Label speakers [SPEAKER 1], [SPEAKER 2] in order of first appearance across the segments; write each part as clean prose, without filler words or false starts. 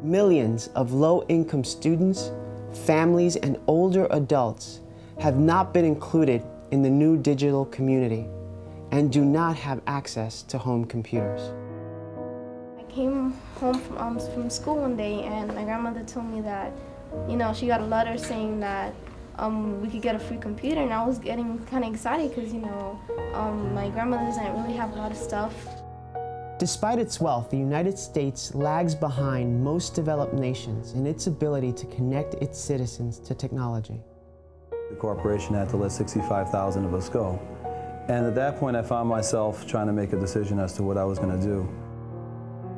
[SPEAKER 1] Millions of low-income students, families, and older adults have not been included in the new digital community and do not have access to home computers.
[SPEAKER 2] I came home from school one day and my grandmother told me that, she got a letter saying that we could get a free computer, and I was getting kind of excited because, my grandmother doesn't really have a lot of stuff.
[SPEAKER 1] Despite its wealth, the United States lags behind most developed nations in its ability to connect its citizens to technology.
[SPEAKER 3] The corporation had to let 65,000 of us go. And at that point, I found myself trying to make a decision as to what I was going to do.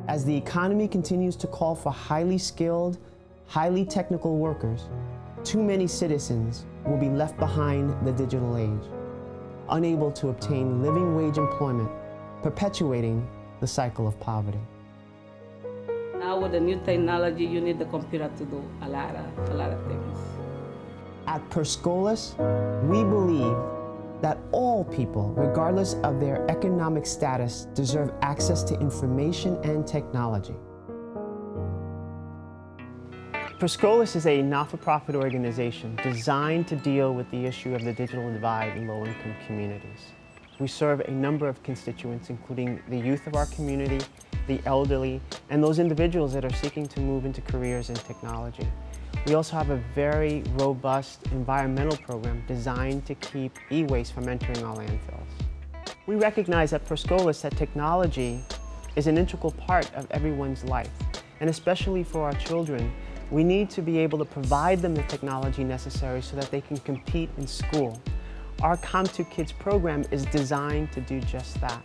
[SPEAKER 1] As the economy continues to call for highly skilled, highly technical workers, too many citizens will be left behind the digital age, unable to obtain living wage employment, perpetuating the cycle of poverty.
[SPEAKER 4] Now with the new technology, you need the computer to do a lot of things.
[SPEAKER 1] At Scholas, we believe that all people, regardless of their economic status, deserve access to information and technology. Scholas is a not-for-profit organization designed to deal with the issue of the digital divide in low-income communities. We serve a number of constituents, including the youth of our community, the elderly, and those individuals that are seeking to move into careers in technology. We also have a very robust environmental program designed to keep e-waste from entering our landfills. We recognize at Scholas that technology is an integral part of everyone's life, and especially for our children, we need to be able to provide them the technology necessary so that they can compete in school. Our Com2Kids program is designed to do just that.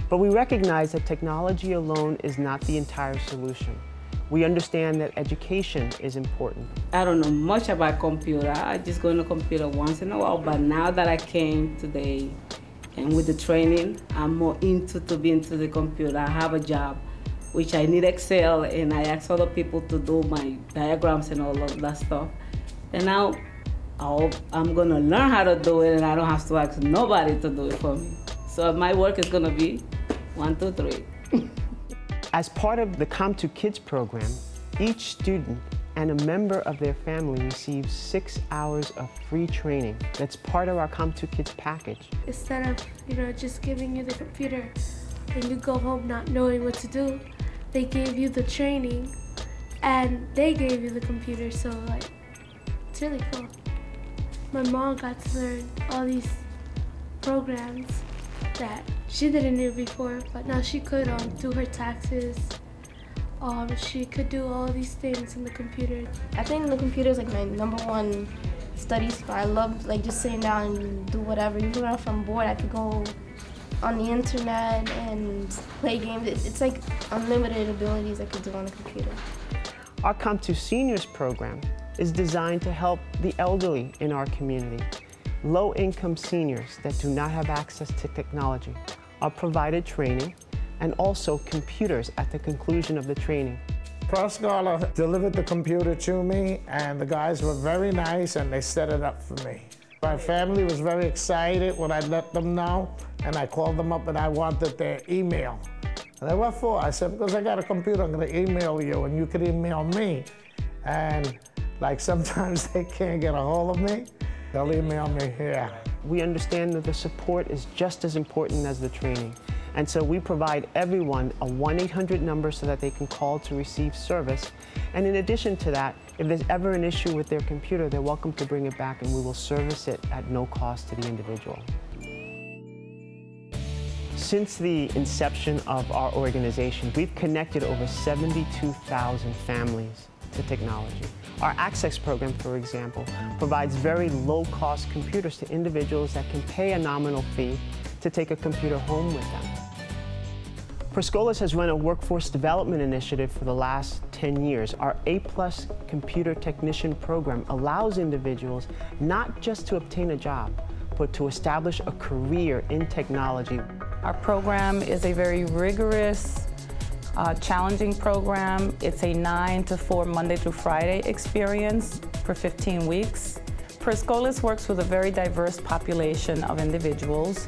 [SPEAKER 1] But we recognize that technology alone is not the entire solution. We understand that education is important.
[SPEAKER 4] I don't know much about computer. I just go on the computer once in a while, but now that I came today and with the training, I'm more into the computer. I have a job, which I need Excel, and I ask other people to do my diagrams and all of that stuff. And now I'm gonna learn how to do it, and I don't have to ask nobody to do it for me. So my work is gonna be 1, 2, 3.
[SPEAKER 1] As part of the Com2Kids program, each student and a member of their family receives 6 hours of free training. That's part of our Com2Kids package.
[SPEAKER 5] Instead of, just giving you the computer and you go home not knowing what to do, they gave you the training and they gave you the computer, so it's really cool. My mom got to learn all these programs that she didn't know before, but now she could do her taxes. She could do all these things in the computer.
[SPEAKER 2] I think the computer is my #1 study spot. I love just sitting down and do whatever. Even if I'm bored, I could go on the internet and play games. It's like unlimited abilities I could do on the computer.
[SPEAKER 1] Our Com2 Seniors program is designed to help the elderly in our community. Low-income seniors that do not have access to technology are provided training and also computers at the conclusion of the training.
[SPEAKER 6] Scholas delivered the computer to me, and the guys were very nice, and they set it up for me. My family was very excited when I let them know, and I called them up and I wanted their email. And they, what for? I said, because I got a computer, I'm gonna email you, and you could email me. And sometimes they can't get a hold of me, they'll email me here.
[SPEAKER 1] We understand that the support is just as important as the training. And so we provide everyone a 1-800 number so that they can call to receive service. And in addition to that, if there's ever an issue with their computer, they're welcome to bring it back and we will service it at no cost to the individual. Since the inception of our organization, we've connected over 72,000 families to technology. Our Access program, for example, provides very low-cost computers to individuals that can pay a nominal fee to take a computer home with them. Scholas has run a workforce development initiative for the last 10 years. Our A+ computer technician program allows individuals not just to obtain a job, but to establish a career in technology.
[SPEAKER 7] Our program is a very rigorous, challenging program. It's a 9 to 4 Monday through Friday experience for 15 weeks. Scholas works with a very diverse population of individuals,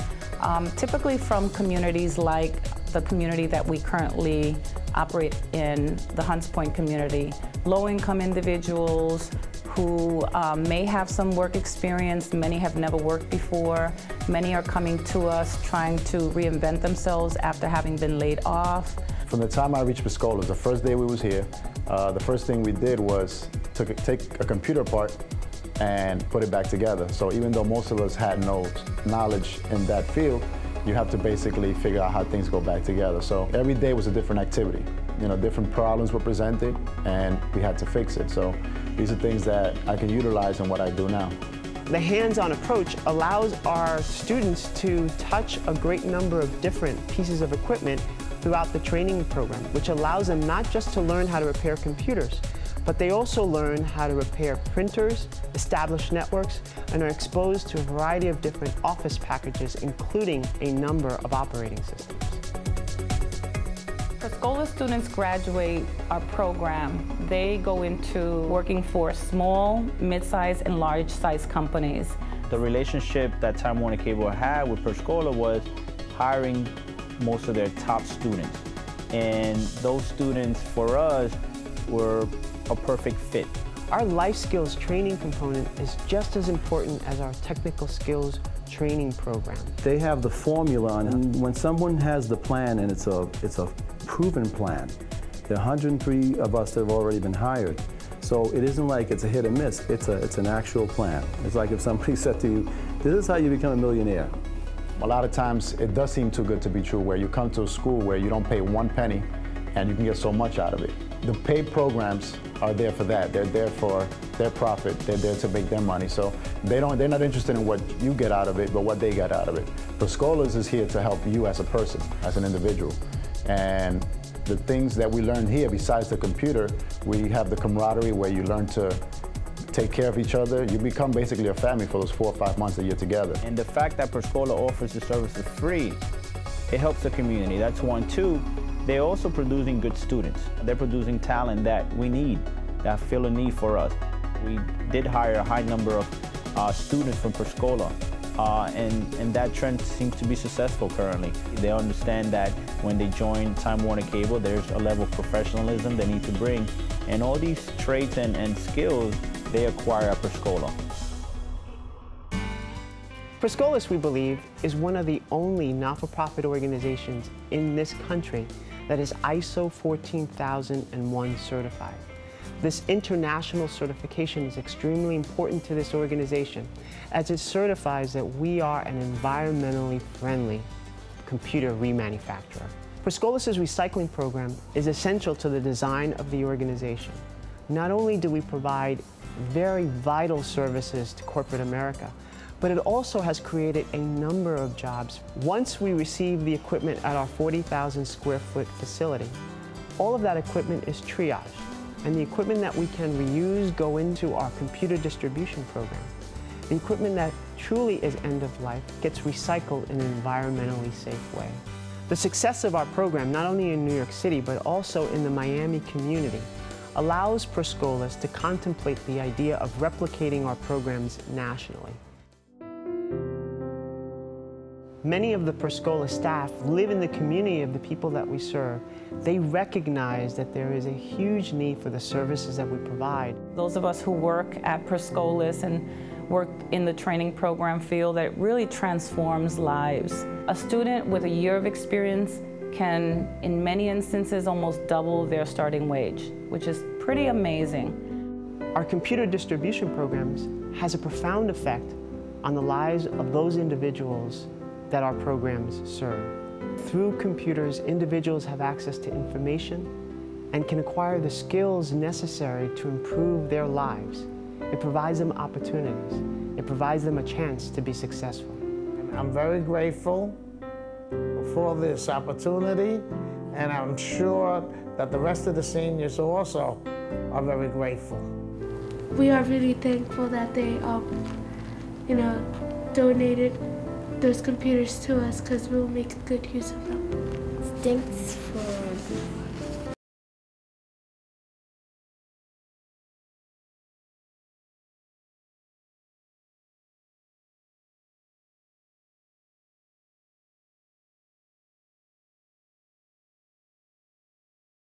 [SPEAKER 7] typically from communities like the community that we currently operate in the Hunts Point community. Low-income individuals who may have some work experience, many have never worked before, many are coming to us trying to reinvent themselves after having been laid off.
[SPEAKER 3] From the time I reached Scholas, the first day we was here, the first thing we did was take a computer apart and put it back together. So even though most of us had no knowledge in that field, you have to basically figure out how things go back together. So every day was a different activity. You know, different problems were presented and we had to fix it. So these are things that I can utilize in what I do now.
[SPEAKER 1] The hands-on approach allows our students to touch a great number of different pieces of equipment throughout the training program, which allows them not just to learn how to repair computers, but they also learn how to repair printers, establish networks, and are exposed to a variety of different office packages, including a number of operating systems.
[SPEAKER 7] For Scholas students graduate our program, they go into working for small, mid-sized, and large-sized companies.
[SPEAKER 8] The relationship that Time Warner Cable had with Scholas was hiring most of their top students. And those students, for us, were a perfect fit.
[SPEAKER 1] Our life skills training component is just as important as our technical skills training program.
[SPEAKER 3] They have the formula, and when someone has the plan and it's a proven plan, there are 103 of us that have already been hired. So it isn't like it's a hit or miss, it's an actual plan. It's like if somebody said to you, this is how you become a millionaire. A lot of times it does seem too good to be true, where you come to a school where you don't pay 1 penny and you can get so much out of it. The paid programs are there for that. They're there for their profit. They're there to make their money. So they're not interested in what you get out of it, but what they get out of it. But Scholas is here to help you as a person, as an individual. And the things that we learn here, besides the computer, we have the camaraderie where you learn to take care of each other. You become basically a family for those 4 or 5 months that you're together.
[SPEAKER 8] And the fact that Scholas offers the services free, it helps the community. That's one. Two, they're also producing good students. They're producing talent that we need, that feel a need for us. We did hire a high number of students from Scholas, and that trend seems to be successful currently. They understand that when they join Time Warner Cable, there's a level of professionalism they need to bring, and all these traits and skills they acquire at Scholas.
[SPEAKER 1] Scholas, we believe, is one of the only not-for-profit organizations in this country that is ISO 14001 certified. This international certification is extremely important to this organization as it certifies that we are an environmentally friendly computer remanufacturer. Scholas' recycling program is essential to the design of the organization. Not only do we provide very vital services to corporate America, but it also has created a number of jobs. Once we receive the equipment at our 40,000 square foot facility, all of that equipment is triaged, and the equipment that we can reuse go into our computer distribution program. The equipment that truly is end of life gets recycled in an environmentally safe way. The success of our program, not only in New York City, but also in the Miami community, allows Scholas to contemplate the idea of replicating our programs nationally. Many of the Scholas staff live in the community of the people that we serve. They recognize that there is a huge need for the services that we provide.
[SPEAKER 7] Those of us who work at Scholas and work in the training program feel that it really transforms lives. A student with a year of experience can, in many instances, almost double their starting wage, which is pretty amazing.
[SPEAKER 1] Our computer distribution programs has a profound effect on the lives of those individuals that our programs serve. Through computers, individuals have access to information and can acquire the skills necessary to improve their lives. It provides them opportunities. It provides them a chance to be successful.
[SPEAKER 6] I'm very grateful for this opportunity, and I'm sure that the rest of the seniors also are very grateful.
[SPEAKER 5] We are really thankful that they, donated those computers to us because we'll make good use of them.
[SPEAKER 2] Thanks for